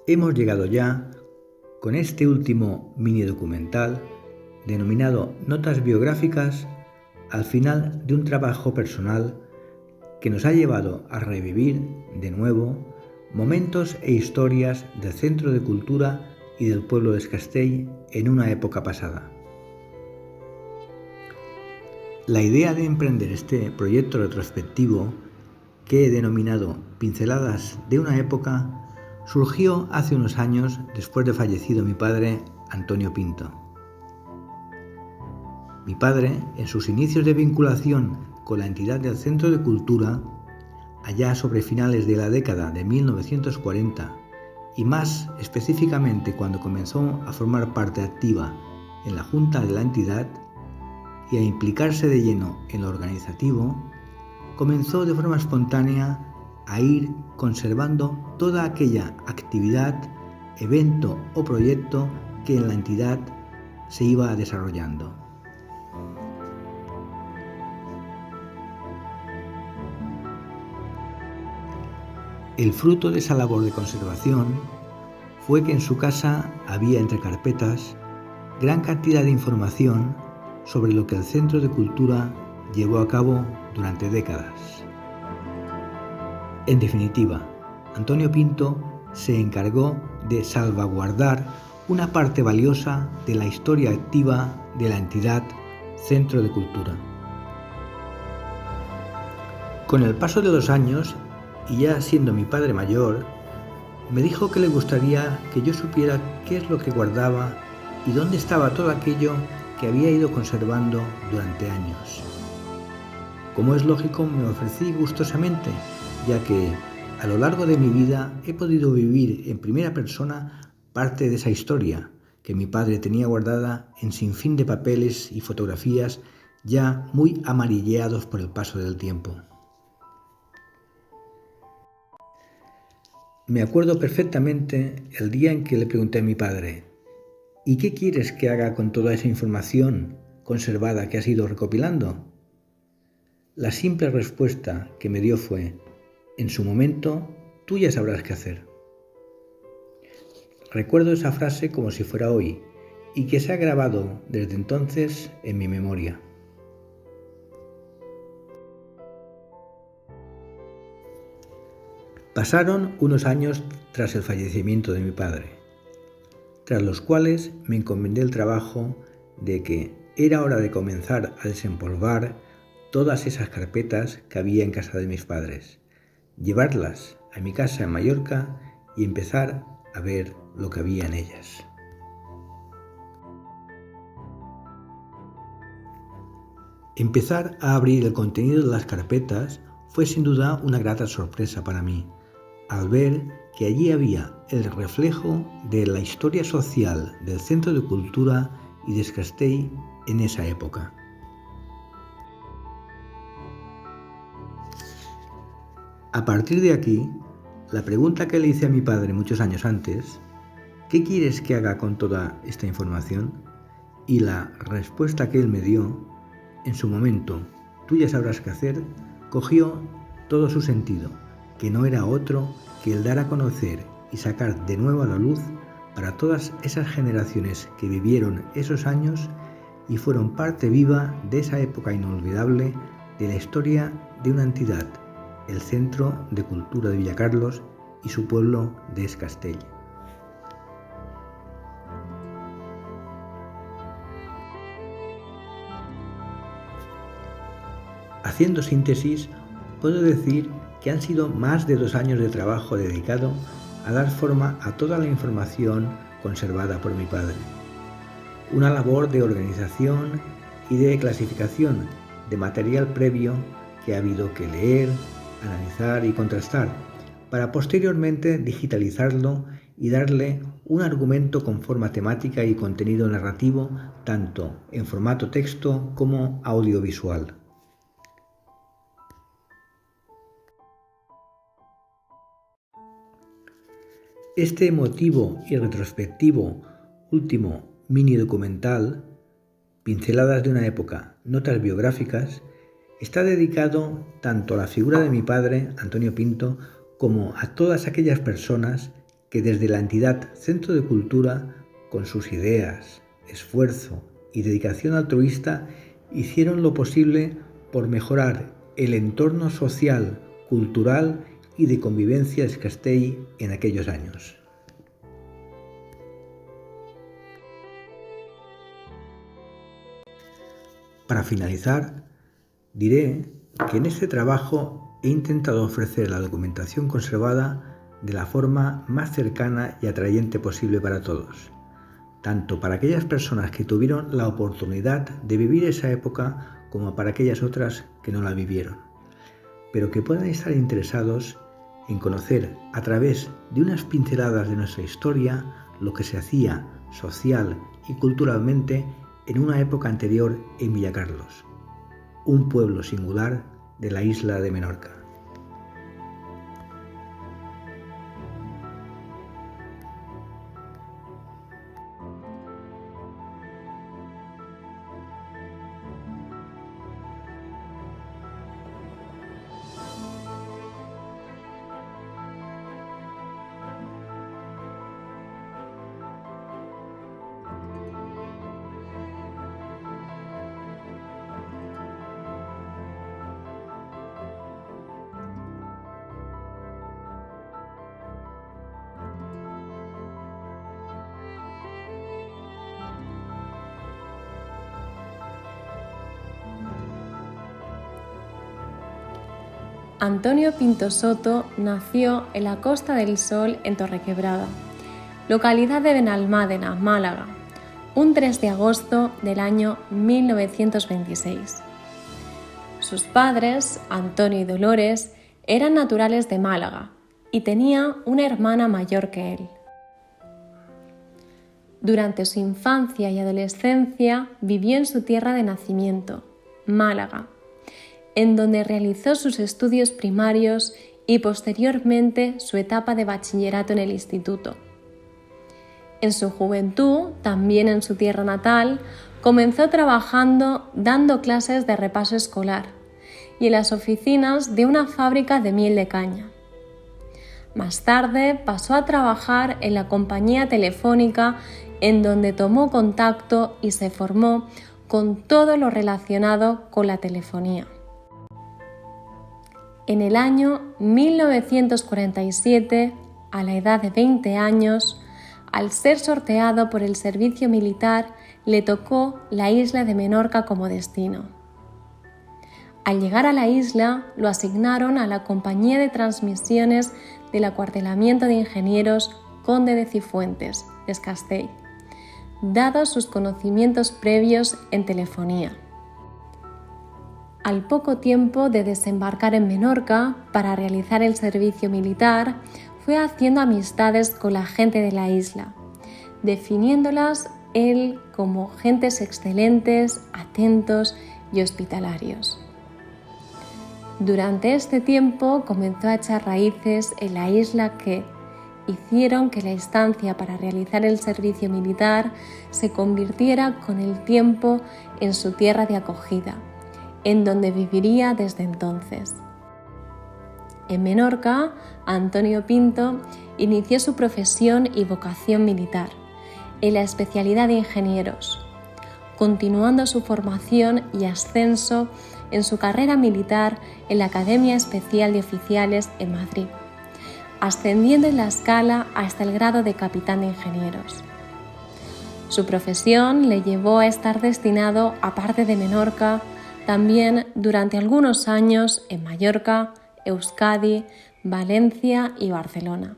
Hemos llegado ya, con este último mini documental, denominado Notas biográficas, al final de un trabajo personal que nos ha llevado a revivir de nuevo momentos e historias del Centro de Cultura y del pueblo de Es Castell en una época pasada. La idea de emprender este proyecto retrospectivo, que he denominado Pinceladas de una época, surgió hace unos años después de fallecido mi padre, Antonio Pinto. Mi padre, en sus inicios de vinculación con la entidad del Centro de Cultura, allá sobre finales de la década de 1940, y más específicamente cuando comenzó a formar parte activa en la junta de la entidad y a implicarse de lleno en lo organizativo, comenzó de forma espontánea a ir conservando toda aquella actividad, evento o proyecto que en la entidad se iba desarrollando. El fruto de esa labor de conservación fue que en su casa había entre carpetas gran cantidad de información sobre lo que el Centro de Cultura llevó a cabo durante décadas. En definitiva, Antonio Pinto se encargó de salvaguardar una parte valiosa de la historia activa de la entidad Centro de Cultura. Con el paso de los años, y ya siendo mi padre mayor, me dijo que le gustaría que yo supiera qué es lo que guardaba y dónde estaba todo aquello que había ido conservando durante años. Como es lógico, me ofrecí gustosamente, ya que a lo largo de mi vida he podido vivir en primera persona parte de esa historia que mi padre tenía guardada en sinfín de papeles y fotografías ya muy amarilleados por el paso del tiempo. Me acuerdo perfectamente el día en que le pregunté a mi padre: ¿y qué quieres que haga con toda esa información conservada que has ido recopilando? La simple respuesta que me dio fue: en su momento, tú ya sabrás qué hacer. Recuerdo esa frase como si fuera hoy y que se ha grabado desde entonces en mi memoria. Pasaron unos años tras el fallecimiento de mi padre, tras los cuales me encomendé el trabajo de que era hora de comenzar a desempolvar todas esas carpetas que había en casa de mis padres, llevarlas a mi casa en Mallorca y empezar a ver lo que había en ellas. Empezar a abrir el contenido de las carpetas fue sin duda una grata sorpresa para mí, al ver que allí había el reflejo de la historia social del Centro de Cultura y de Es Castell en esa época. A partir de aquí, la pregunta que le hice a mi padre muchos años antes, ¿qué quieres que haga con toda esta información? Y la respuesta que él me dio, en su momento, tú ya sabrás qué hacer, cogió todo su sentido, que no era otro que el dar a conocer y sacar de nuevo a la luz para todas esas generaciones que vivieron esos años y fueron parte viva de esa época inolvidable de la historia de una entidad, el Centro de Cultura de Villacarlos y su pueblo de Es Castell. Haciendo síntesis, puedo decir que han sido más de 2 años de trabajo dedicado a dar forma a toda la información conservada por mi padre. Una labor de organización y de clasificación de material previo que ha habido que leer, analizar y contrastar, para posteriormente digitalizarlo y darle un argumento con forma temática y contenido narrativo, tanto en formato texto como audiovisual. Este emotivo y retrospectivo último mini documental, Pinceladas de una época, notas biográficas, está dedicado tanto a la figura de mi padre, Antonio Pinto, como a todas aquellas personas que desde la entidad Centro de Cultura, con sus ideas, esfuerzo y dedicación altruista, hicieron lo posible por mejorar el entorno social, cultural y de convivencia de Castell en aquellos años. Para finalizar, diré que en este trabajo he intentado ofrecer la documentación conservada de la forma más cercana y atrayente posible para todos, tanto para aquellas personas que tuvieron la oportunidad de vivir esa época como para aquellas otras que no la vivieron, pero que puedan estar interesados en conocer a través de unas pinceladas de nuestra historia lo que se hacía social y culturalmente en una época anterior en Villacarlos, un pueblo singular de la isla de Menorca. Antonio Pinto Soto nació en la Costa del Sol en Torrequebrada, localidad de Benalmádena, Málaga, un 3 de agosto del año 1926. Sus padres, Antonio y Dolores, eran naturales de Málaga y tenía una hermana mayor que él. Durante su infancia y adolescencia vivió en su tierra de nacimiento, Málaga, en donde realizó sus estudios primarios y posteriormente su etapa de bachillerato en el instituto. En su juventud, también en su tierra natal, comenzó trabajando dando clases de repaso escolar y en las oficinas de una fábrica de miel de caña. Más tarde pasó a trabajar en la compañía telefónica, en donde tomó contacto y se formó con todo lo relacionado con la telefonía. En el año 1947, a la edad de 20 años, al ser sorteado por el servicio militar, le tocó la isla de Menorca como destino. Al llegar a la isla, lo asignaron a la compañía de transmisiones del acuartelamiento de ingenieros Conde de Cifuentes, de Castell, dados sus conocimientos previos en telefonía. Al poco tiempo de desembarcar en Menorca para realizar el servicio militar, fue haciendo amistades con la gente de la isla, definiéndolas él como gentes excelentes, atentos y hospitalarios. Durante este tiempo comenzó a echar raíces en la isla que hicieron que la estancia para realizar el servicio militar se convirtiera con el tiempo en su tierra de acogida, en donde viviría desde entonces. En Menorca, Antonio Pinto inició su profesión y vocación militar, en la especialidad de ingenieros, continuando su formación y ascenso en su carrera militar en la Academia Especial de Oficiales en Madrid, ascendiendo en la escala hasta el grado de capitán de ingenieros. Su profesión le llevó a estar destinado, aparte de Menorca, también durante algunos años en Mallorca, Euskadi, Valencia y Barcelona,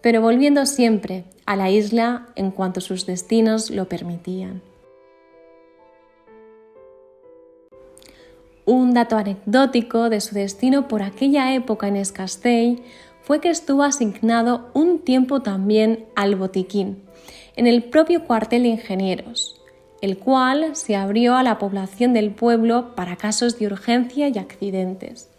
pero volviendo siempre a la isla en cuanto sus destinos lo permitían. Un dato anecdótico de su destino por aquella época en Es Castell fue que estuvo asignado un tiempo también al botiquín, en el propio cuartel de ingenieros, el cual se abrió a la población del pueblo para casos de urgencia y accidentes.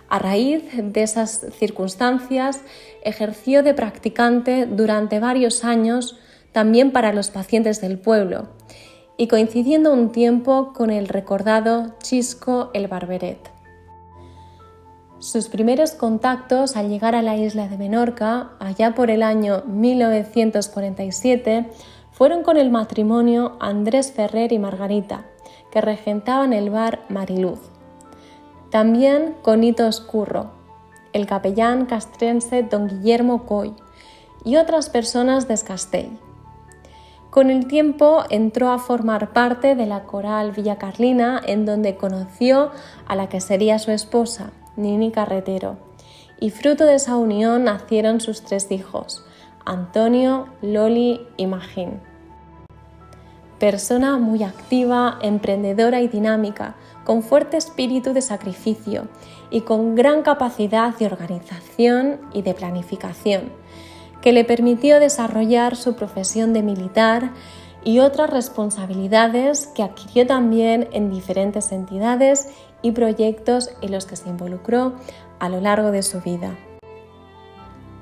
A raíz de esas circunstancias, ejerció de practicante durante varios años también para los pacientes del pueblo, y coincidiendo un tiempo con el recordado Chisco el Barberet. Sus primeros contactos al llegar a la isla de Menorca, allá por el año 1947, fueron con el matrimonio Andrés Ferrer y Margarita, que regentaban el bar Mariluz. También con Hito Escurro, el capellán castrense don Guillermo Coll y otras personas de Escastell. Con el tiempo entró a formar parte de la coral Villacarlina, en donde conoció a la que sería su esposa, Nini Carretero, y fruto de esa unión nacieron sus 3 hijos, Antonio, Loli y Magín. Persona muy activa, emprendedora y dinámica, con fuerte espíritu de sacrificio y con gran capacidad de organización y de planificación, que le permitió desarrollar su profesión de militar y otras responsabilidades que adquirió también en diferentes entidades y proyectos en los que se involucró a lo largo de su vida.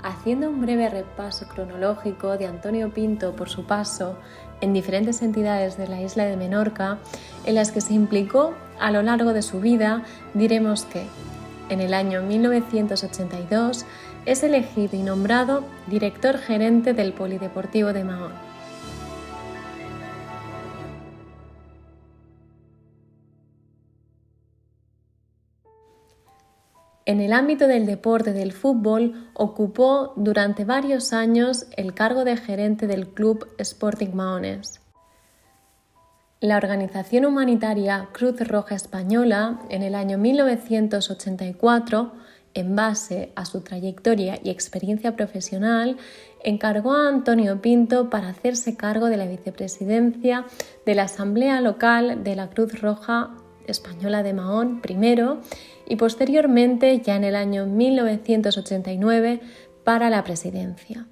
Haciendo un breve repaso cronológico de Antonio Pinto por su paso en diferentes entidades de la isla de Menorca, en las que se implicó a lo largo de su vida, diremos que en el año 1982 es elegido y nombrado director gerente del Polideportivo de Mahón. En el ámbito del deporte del fútbol, ocupó durante varios años el cargo de gerente del Club Sporting Mahones. La organización humanitaria Cruz Roja Española, en el año 1984, en base a su trayectoria y experiencia profesional, encargó a Antonio Pinto para hacerse cargo de la vicepresidencia de la Asamblea Local de la Cruz Roja Española de Mahón primero y posteriormente, ya en el año 1989, para la presidencia.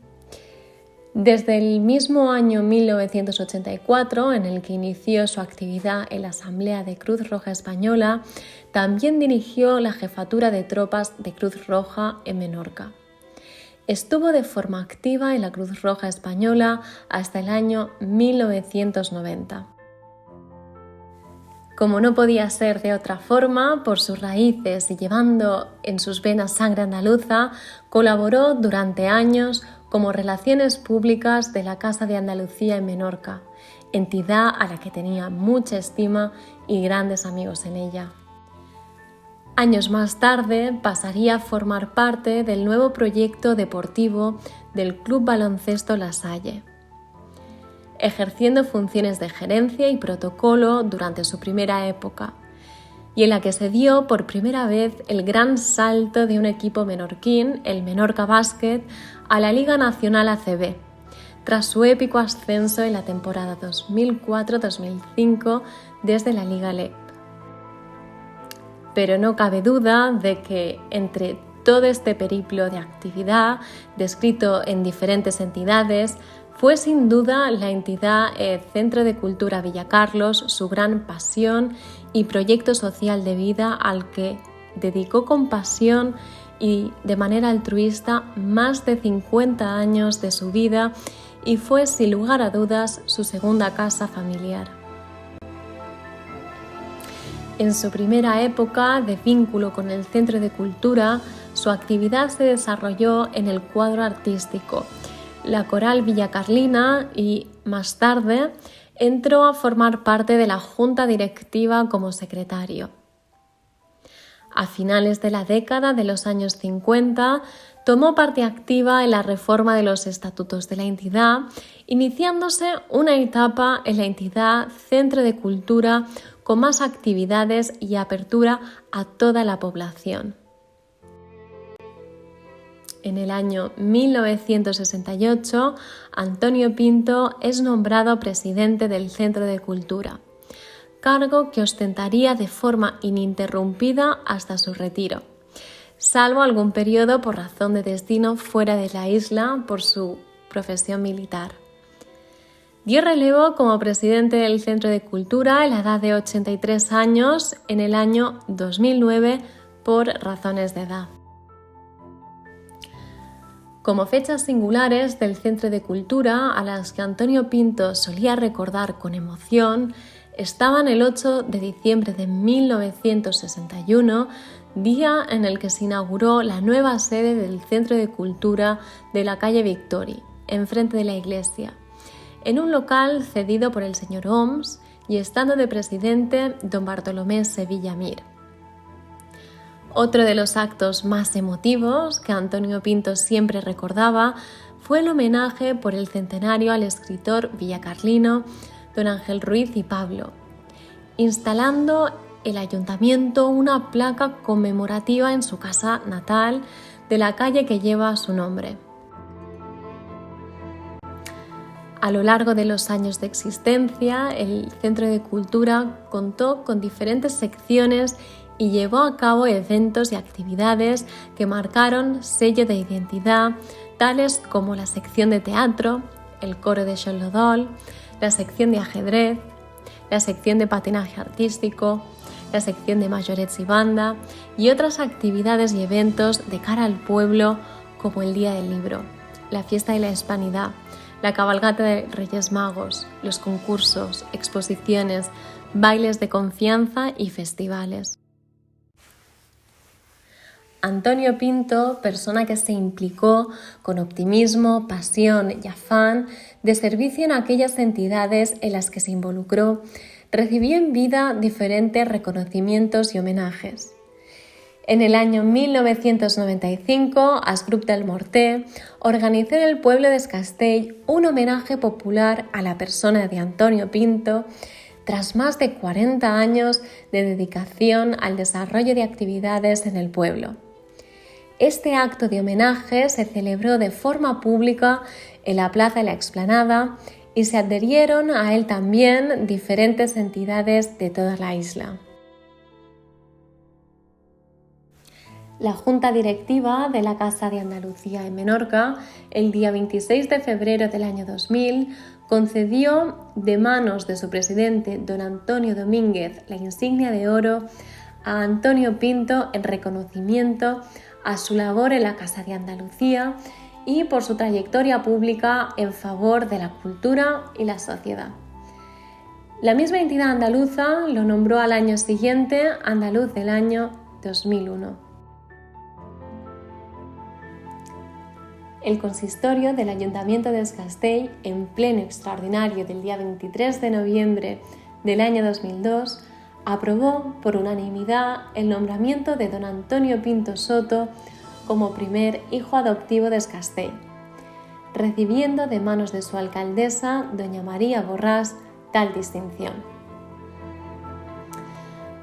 Desde el mismo año 1984, en el que inició su actividad en la Asamblea de Cruz Roja Española, también dirigió la jefatura de tropas de Cruz Roja en Menorca. Estuvo de forma activa en la Cruz Roja Española hasta el año 1990. Como no podía ser de otra forma, por sus raíces y llevando en sus venas sangre andaluza, colaboró durante años como Relaciones Públicas de la Casa de Andalucía en Menorca, entidad a la que tenía mucha estima y grandes amigos en ella. Años más tarde pasaría a formar parte del nuevo proyecto deportivo del Club Baloncesto La Salle, ejerciendo funciones de gerencia y protocolo durante su primera época, y en la que se dio por primera vez el gran salto de un equipo menorquín, el Menorca Basket, a la Liga Nacional ACB, tras su épico ascenso en la temporada 2004-2005 desde la Liga LEP. Pero no cabe duda de que entre todo este periplo de actividad, descrito en diferentes entidades, fue sin duda la entidad Centro de Cultura Villacarlos su gran pasión y proyecto social de vida al que dedicó con pasión y de manera altruista más de 50 años de su vida y fue sin lugar a dudas su segunda casa familiar. En su primera época de vínculo con el Centro de Cultura, su actividad se desarrolló en el cuadro artístico, la coral Villacarlina y, más tarde, entró a formar parte de la junta directiva como secretario. A finales de la década de los años 50, tomó parte activa en la reforma de los estatutos de la entidad, iniciándose una etapa en la entidad Centro de Cultura con más actividades y apertura a toda la población. En el año 1968, Antonio Pinto es nombrado presidente del Centro de Cultura, cargo que ostentaría de forma ininterrumpida hasta su retiro, salvo algún periodo por razón de destino fuera de la isla por su profesión militar. Dio relevo como presidente del Centro de Cultura a la edad de 83 años en el año 2009 por razones de edad. Como fechas singulares del Centro de Cultura a las que Antonio Pinto solía recordar con emoción estaban el 8 de diciembre de 1961, día en el que se inauguró la nueva sede del Centro de Cultura de la calle Victory, enfrente de la iglesia, en un local cedido por el señor Oms y estando de presidente don Bartolomé Sevilla Mir. Otro de los actos más emotivos que Antonio Pinto siempre recordaba fue el homenaje por el centenario al escritor villacarlino don Ángel Ruiz y Pablo, instalando el ayuntamiento una placa conmemorativa en su casa natal de la calle que lleva su nombre. A lo largo de los años de existencia, el Centro de Cultura contó con diferentes secciones y llevó a cabo eventos y actividades que marcaron sello de identidad, tales como la sección de teatro, el coro de Xolodol, la sección de ajedrez, la sección de patinaje artístico, la sección de mayorets y banda y otras actividades y eventos de cara al pueblo como el Día del Libro, la Fiesta de la Hispanidad, la cabalgata de Reyes Magos, los concursos, exposiciones, bailes de confianza y festivales. Antonio Pinto, persona que se implicó con optimismo, pasión y afán de servicio en aquellas entidades en las que se involucró, recibió en vida diferentes reconocimientos y homenajes. En el año 1995, Asgrup del Morter organizó en el pueblo de Es Castell un homenaje popular a la persona de Antonio Pinto tras más de 40 años de dedicación al desarrollo de actividades en el pueblo. Este acto de homenaje se celebró de forma pública en la Plaza de la Explanada y se adherieron a él también diferentes entidades de toda la isla. La Junta Directiva de la Casa de Andalucía en Menorca, el día 26 de febrero del año 2000, concedió de manos de su presidente, don Antonio Domínguez, la insignia de oro a Antonio Pinto en reconocimiento a su labor en la Casa de Andalucía y por su trayectoria pública en favor de la cultura y la sociedad. La misma entidad andaluza lo nombró al año siguiente Andaluz del año 2001. El consistorio del Ayuntamiento de Es Castell, en pleno extraordinario del día 23 de noviembre del año 2002, aprobó por unanimidad el nombramiento de don Antonio Pinto Soto como primer hijo adoptivo de Es Castell, recibiendo de manos de su alcaldesa, doña María Borràs, tal distinción.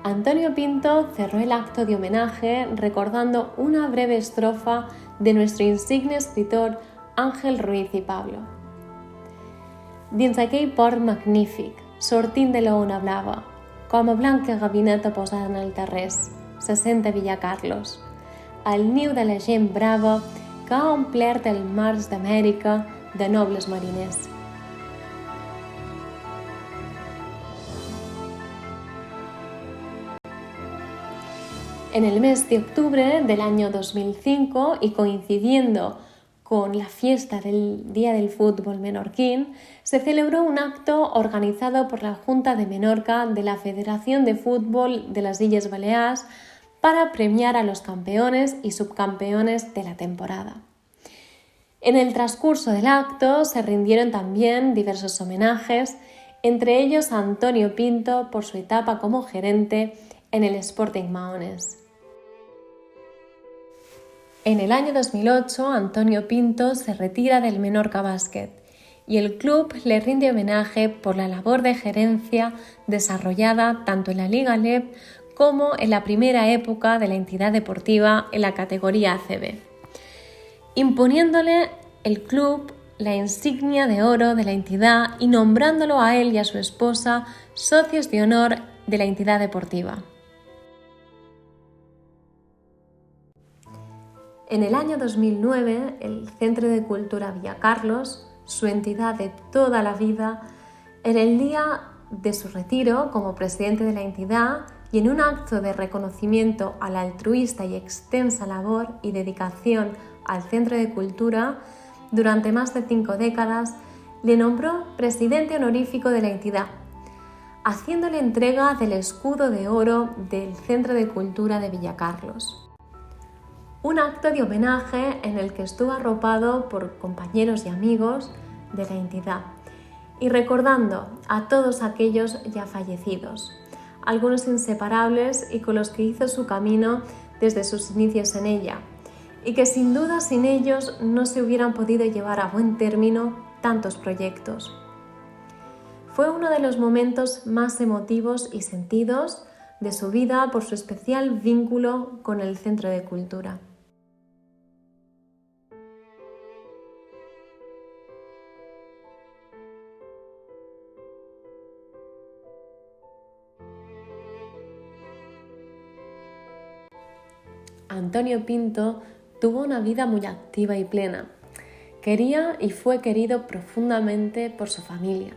Antonio Pinto cerró el acto de homenaje recordando una breve estrofa de nuestro insigne escritor Ángel Ruiz y Pablo. Dins aquell port magnífic, sortint de l'ona blava, com a blanca gavineta posada en el terrés, se senta Villa Carlos, el niu de la gent brava que ha omplert el mars d'Amèrica de nobles mariners. En el mes de octubre del año 2005 y coincidiendo con la fiesta del Día del Fútbol menorquín, se celebró un acto organizado por la Junta de Menorca de la Federación de Fútbol de las Illes Balears para premiar a los campeones y subcampeones de la temporada. En el transcurso del acto se rindieron también diversos homenajes, entre ellos a Antonio Pinto por su etapa como gerente en el Sporting Mahones. En el año 2008, Antonio Pinto se retira del Menorca Básquet y el club le rinde homenaje por la labor de gerencia desarrollada tanto en la Liga LEB como en la primera época de la entidad deportiva en la categoría ACB, imponiéndole el club la insignia de oro de la entidad y nombrándolo a él y a su esposa socios de honor de la entidad deportiva. En el año 2009, el Centro de Cultura Villa Carlos, su entidad de toda la vida, en el día de su retiro como presidente de la entidad y en un acto de reconocimiento a la altruista y extensa labor y dedicación al Centro de Cultura, durante más de 5 décadas, le nombró presidente honorífico de la entidad, haciéndole entrega del escudo de oro del Centro de Cultura de Villacarlos. Un acto de homenaje en el que estuvo arropado por compañeros y amigos de la entidad y recordando a todos aquellos ya fallecidos, algunos inseparables y con los que hizo su camino desde sus inicios en ella, y que sin duda sin ellos no se hubieran podido llevar a buen término tantos proyectos. Fue uno de los momentos más emotivos y sentidos de su vida por su especial vínculo con el Centro de Cultura. Antonio Pinto tuvo una vida muy activa y plena. Quería y fue querido profundamente por su familia.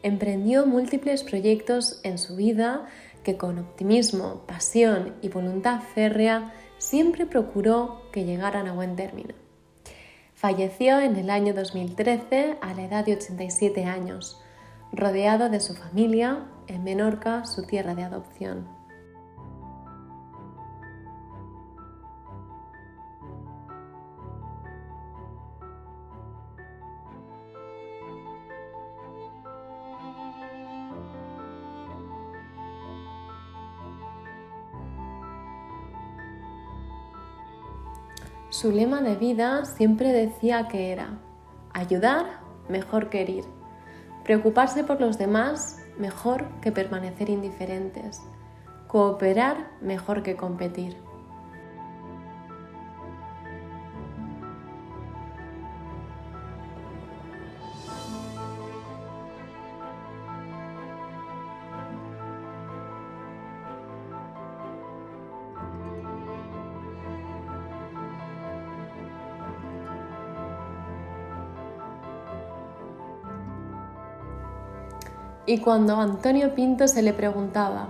Emprendió múltiples proyectos en su vida que con optimismo, pasión y voluntad férrea siempre procuró que llegaran a buen término. Falleció en el año 2013 a la edad de 87 años, rodeado de su familia en Menorca, su tierra de adopción. Su lema de vida siempre decía que era ayudar mejor que herir, preocuparse por los demás mejor que permanecer indiferentes, cooperar mejor que competir. Y cuando a Antonio Pinto se le preguntaba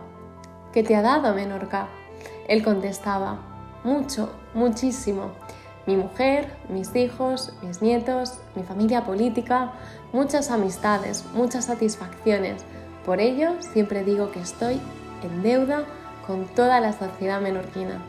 ¿qué te ha dado Menorca?, él contestaba mucho, muchísimo. Mi mujer, mis hijos, mis nietos, mi familia política, muchas amistades, muchas satisfacciones. Por ello siempre digo que estoy en deuda con toda la sociedad menorquina.